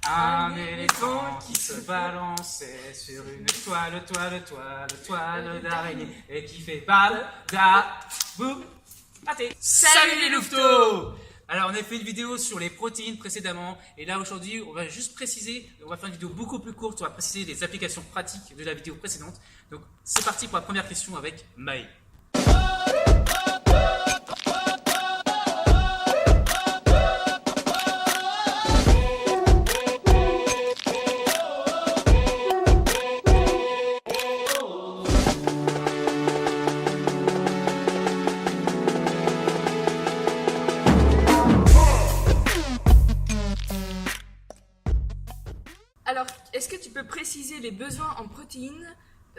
Un éléphant qui se balançait sur une toile d'araignée et qui fait bam, da, boum, raté. Salut les louveteaux! Alors on a fait une vidéo sur les protéines précédemment et là aujourd'hui on va juste préciser, on va faire une vidéo beaucoup plus courte, on va préciser les applications pratiques de la vidéo précédente. Donc c'est parti pour la première question avec Maë. Alors, est-ce que tu peux préciser les besoins en protéines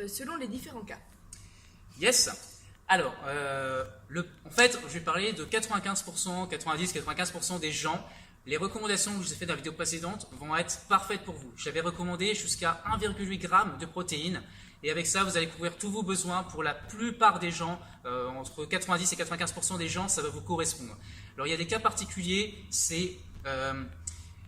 selon les différents cas? Yes. Alors, en fait, je vais parler de 95%, 90-95% des gens. Les recommandations que je vous ai faites dans la vidéo précédente vont être parfaites pour vous. J'avais recommandé jusqu'à 1,8 g de protéines. Et avec ça, vous allez couvrir tous vos besoins. Pour la plupart des gens, entre 90 et 95% des gens, ça va vous correspondre. Alors, il y a des cas particuliers. C'est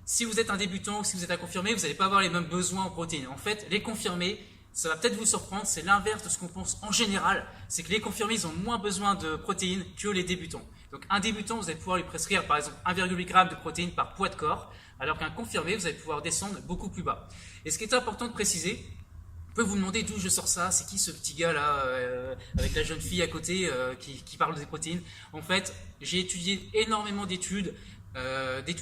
si vous êtes un débutant ou si vous êtes un confirmé, vous n'allez pas avoir les mêmes besoins en protéines. En fait, les confirmés, ça va peut-être vous surprendre, c'est l'inverse de ce qu'on pense en général. C'est que les confirmés, ils ont moins besoin de protéines que les débutants. Donc un débutant, vous allez pouvoir lui prescrire par exemple 1,8 g de protéines par poids de corps, alors qu'un confirmé, vous allez pouvoir descendre beaucoup plus bas. Et ce qui est important de préciser, vous pouvez vous demander d'où je sors ça, c'est qui ce petit gars là, avec la jeune fille à côté qui parle des protéines. En fait, j'ai étudié énormément d'études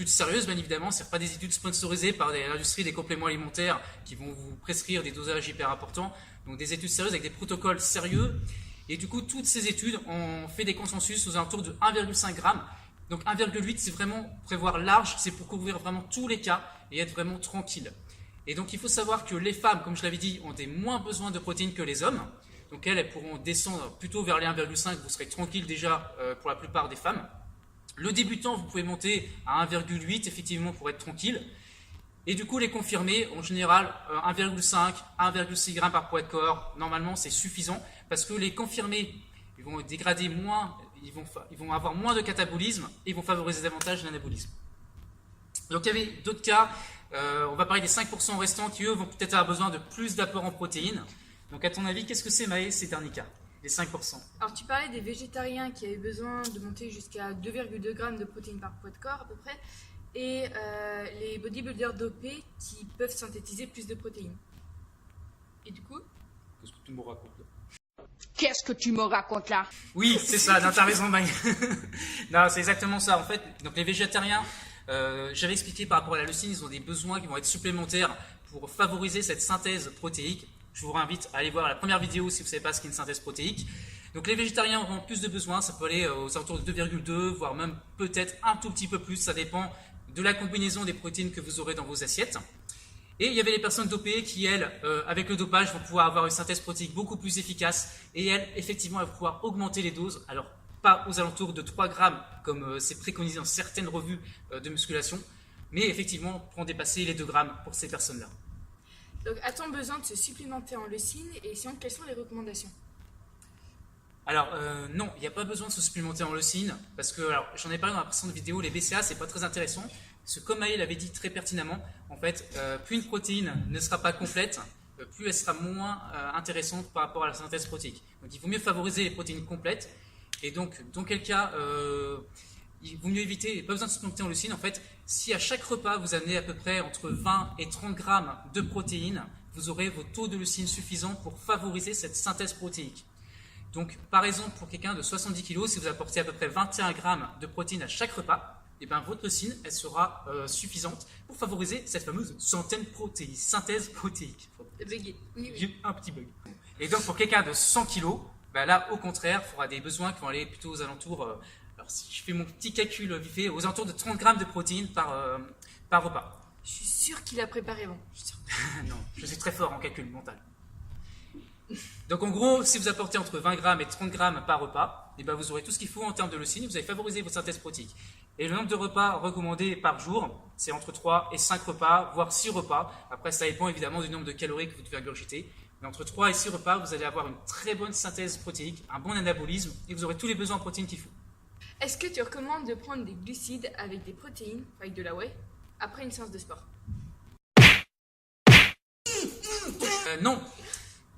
sérieuses bien évidemment, ce n'est pas des études sponsorisées par l'industrie des compléments alimentaires qui vont vous prescrire des dosages hyper importants, donc des études sérieuses avec des protocoles sérieux, et du coup toutes ces études ont fait des consensus aux alentours de 1,5 g, donc 1,8 c'est vraiment prévoir large, c'est pour couvrir vraiment tous les cas et être vraiment tranquille. Et donc il faut savoir que les femmes, comme je l'avais dit, ont des moins besoins de protéines que les hommes, donc elles pourront descendre plutôt vers les 1,5, vous serez tranquille déjà pour la plupart des femmes. Le débutant, vous pouvez monter à 1,8 effectivement pour être tranquille. Et du coup, les confirmés, en général, 1,5, 1,6 g par poids de corps, normalement c'est suffisant parce que les confirmés, ils vont dégrader moins, ils vont avoir moins de catabolisme et ils vont favoriser davantage l'anabolisme. Donc il y avait d'autres cas, on va parler des 5% restants qui eux vont peut-être avoir besoin de plus d'apport en protéines. Donc à ton avis, qu'est-ce que c'est Maë, ces derniers cas? Les 5%. Alors, tu parlais des végétariens qui avaient besoin de monter jusqu'à 2,2 g de protéines par poids de corps à peu près, et les bodybuilders dopés qui peuvent synthétiser plus de protéines. Et du coup, Qu'est-ce que tu me racontes là? Qu'est-ce que tu me racontes là? Oui, c'est ça, non, t'as raison, Maï. Non, c'est exactement ça. En fait, donc les végétariens, j'avais expliqué par rapport à la leucine, ils ont des besoins qui vont être supplémentaires pour favoriser cette synthèse protéique. Je vous invite à aller voir la première vidéo si vous ne savez pas ce qu'est une synthèse protéique. Donc les végétariens auront plus de besoins, ça peut aller aux alentours de 2,2, voire même peut-être un tout petit peu plus, ça dépend de la combinaison des protéines que vous aurez dans vos assiettes. Et il y avait les personnes dopées qui, elles, avec le dopage, vont pouvoir avoir une synthèse protéique beaucoup plus efficace. Et elles, effectivement, elles vont pouvoir augmenter les doses. Alors, pas aux alentours de 3 grammes, comme c'est préconisé dans certaines revues de musculation, mais effectivement, pour dépasser les 2 grammes pour ces personnes-là. donc a-t-on besoin de se supplémenter en leucine et sinon, quelles sont les recommandations? Alors non, il n'y a pas besoin de se supplémenter en leucine, parce que j'en ai parlé dans la précédente vidéo, les BCA c'est pas très intéressant, parce que comme Maë l'avait dit très pertinemment, en fait, plus une protéine ne sera pas complète, plus elle sera moins intéressante par rapport à la synthèse protéique. Donc il vaut mieux favoriser les protéines complètes, et donc dans quel cas il vaut mieux éviter, pas besoin de se supplémenter en leucine. En fait, si à chaque repas vous amenez à peu près entre 20 et 30 grammes de protéines, vous aurez vos taux de leucine suffisants pour favoriser cette synthèse protéique. Donc, par exemple, pour quelqu'un de 70 kg, si vous apportez à peu près 21 grammes de protéines à chaque repas, et bien votre leucine, elle sera suffisante pour favoriser cette fameuse synthèse protéique. Oui. J'ai un petit bug. Et donc, pour quelqu'un de 100 kg, ben là, au contraire, il faudra des besoins qui vont aller plutôt aux alentours, alors si je fais mon petit calcul vite fait, aux alentours de 30 grammes de protéines par repas. Je suis sûre qu'il a préparé bon. Non, je suis très fort en calcul mental. Donc en gros, si vous apportez entre 20 grammes et 30 grammes par repas, et ben vous aurez tout ce qu'il faut en termes de leucine, vous allez favoriser votre synthèse protéique. Et le nombre de repas recommandés par jour, c'est entre 3 et 5 repas, voire 6 repas. Après, ça dépend évidemment du nombre de calories que vous devez ingurgiter. Mais entre 3 et 6 repas, vous allez avoir une très bonne synthèse protéique, un bon anabolisme, et vous aurez tous les besoins en protéines qu'il faut. Est-ce que tu recommandes de prendre des glucides avec des protéines, avec de la whey, après une séance de sport? Non.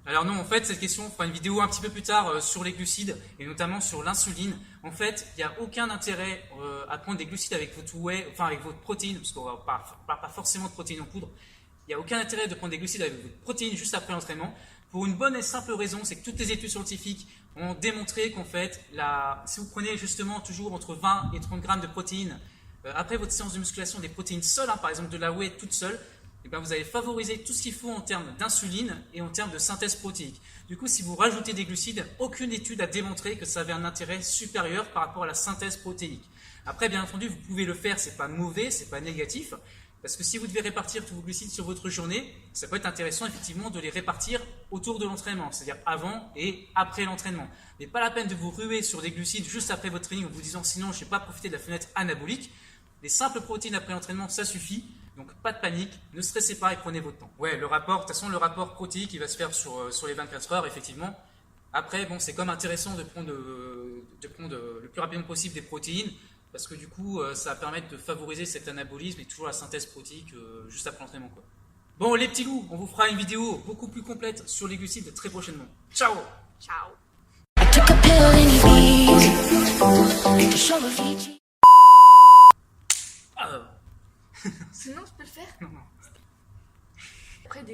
Alors non, en fait, cette question, on fera une vidéo un petit peu plus tard sur les glucides et notamment sur l'insuline. En fait, il n'y a aucun intérêt à prendre des glucides avec votre whey, enfin avec votre protéine, parce qu'on ne parle pas forcément de protéines en poudre. Il n'y a aucun intérêt de prendre des glucides avec votre protéine juste après l'entraînement. Pour une bonne et simple raison, c'est que toutes les études scientifiques ont démontré qu'en fait, si vous prenez justement toujours entre 20 et 30 grammes de protéines, après votre séance de musculation, des protéines seules, par exemple de la whey toute seule, et bien vous allez favoriser tout ce qu'il faut en termes d'insuline et en termes de synthèse protéique. Du coup, si vous rajoutez des glucides, aucune étude a démontré que ça avait un intérêt supérieur par rapport à la synthèse protéique. Après, bien entendu, vous pouvez le faire, c'est pas mauvais, c'est pas négatif, parce que si vous devez répartir tous vos glucides sur votre journée, ça peut être intéressant effectivement de les répartir autour de l'entraînement, c'est-à-dire avant et après l'entraînement. Mais pas la peine de vous ruer sur des glucides juste après votre training en vous disant sinon je n'ai pas profité de la fenêtre anabolique. Les simples protéines après l'entraînement, ça suffit. Donc pas de panique, ne stressez pas et prenez votre temps. Ouais, le rapport, de toute façon le rapport protéique il va se faire sur les 24 heures effectivement. Après, bon, c'est comme intéressant de prendre le plus rapidement possible des protéines parce que du coup ça va permettre de favoriser cet anabolisme et toujours la synthèse protéique juste après l'entraînement quoi. Bon les petits loups, on vous fera une vidéo beaucoup plus complète sur les glucides très prochainement. Ciao. Ciao. Sinon, je peux le faire. Non, non. Après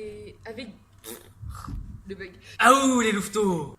avec le bug. Ah ouh les louveteaux.